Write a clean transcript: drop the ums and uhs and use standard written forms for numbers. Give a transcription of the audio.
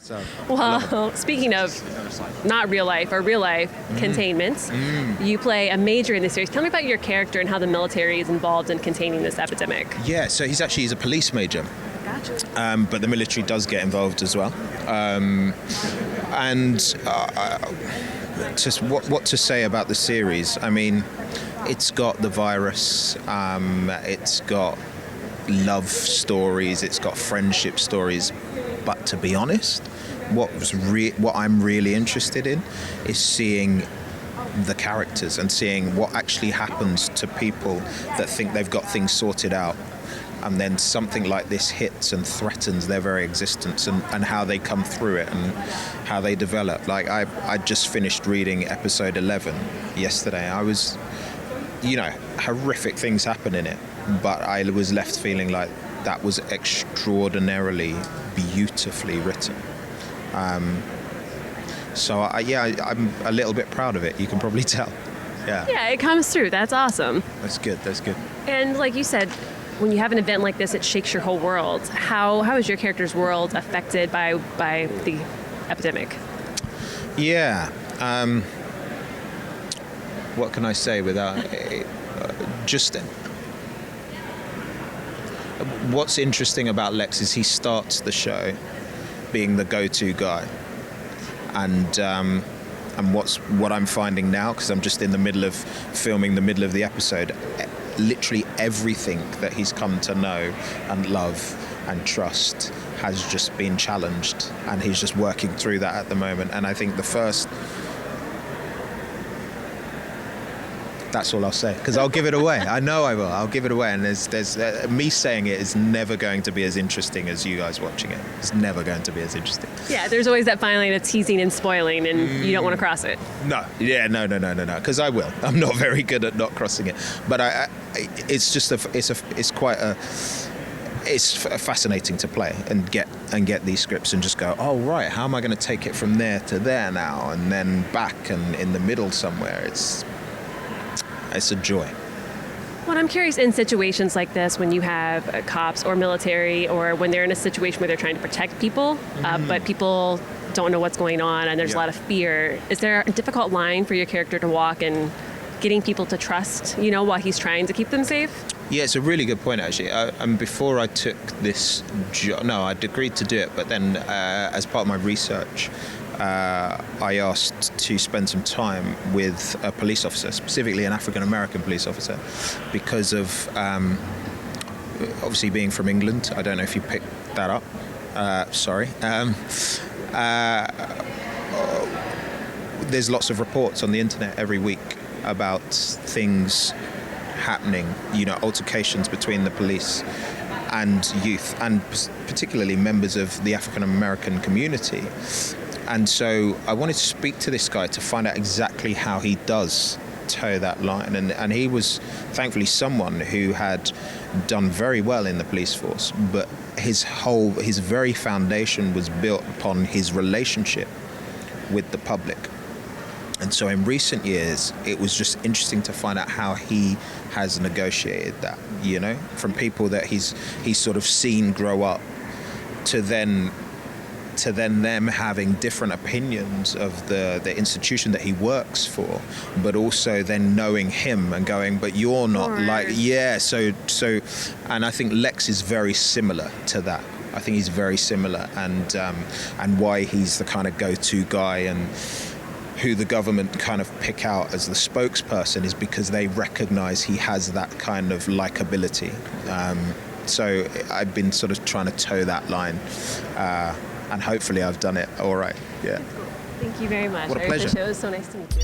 So, Well, speaking of not real life or real life, Containment, you play a major in the series. Tell me about your character and how the military is involved in containing this epidemic. yeah, so he's a police major. Gotcha. But the military does get involved as well. Just what to say about the series? I mean, it's got the virus, it's got love stories, it's got friendship stories. But to be honest, what I'm really interested in is seeing the characters and seeing what actually happens to people that think they've got things sorted out. And then something like this hits and threatens their very existence, and how they come through it and how they develop. Like I just finished reading episode 11 yesterday. I was, horrific things happen in it, but I was left feeling like that was extraordinarily beautifully written. I'm a little bit proud of it. You can probably tell. Yeah, it comes through. That's awesome. That's good. And like you said, when you have an event like this, it shakes your whole world. How is your character's world affected by the epidemic? Yeah. What can I say without just what's interesting about Lex is he starts the show being the go-to guy, and what I'm finding now, because I'm just in the middle of filming the middle of the episode, literally everything that he's come to know and love and trust has just been challenged, and he's just working through that at the moment. And I think that's all I'll say, because I'll give it away. I know I will. I'll give it away, and there's me saying it is never going to be as interesting as you guys watching it. It's never going to be as interesting. Yeah, there's always that fine line of teasing and spoiling, and you don't want to cross it. No, because I will. I'm not very good at not crossing it, but it's fascinating to play and get these scripts and just go, oh right, how am I going to take it from there to there now, and then back and in the middle somewhere. It's a joy. Well, I'm curious, in situations like this, when you have cops or military, or when they're in a situation where they're trying to protect people, but people don't know what's going on and there's a lot of fear, is there a difficult line for your character to walk in getting people to trust, while he's trying to keep them safe? Yeah, it's a really good point, actually. Before I took this job, I'd agreed to do it, but then as part of my research, I asked to spend some time with a police officer, specifically an African-American police officer, because of obviously being from England. I don't know if you picked that up. Sorry. There's lots of reports on the internet every week about things happening, altercations between the police and youth, and particularly members of the African-American community. And so I wanted to speak to this guy to find out exactly how he does toe that line. And he was thankfully someone who had done very well in the police force, but his very foundation was built upon his relationship with the public. And so in recent years, it was just interesting to find out how he has negotiated that, from people that he's sort of seen grow up to then them having different opinions of the institution that he works for, but also then knowing him and going, but you're not so and I think Lex is very similar to that. I think he's very similar, and why he's the kind of go-to guy and who the government kind of pick out as the spokesperson is because they recognize he has that kind of likability. So I've been sort of trying to toe that line, and hopefully I've done it all right. Yeah. Thank you very much. What a pleasure. It was so nice to meet you.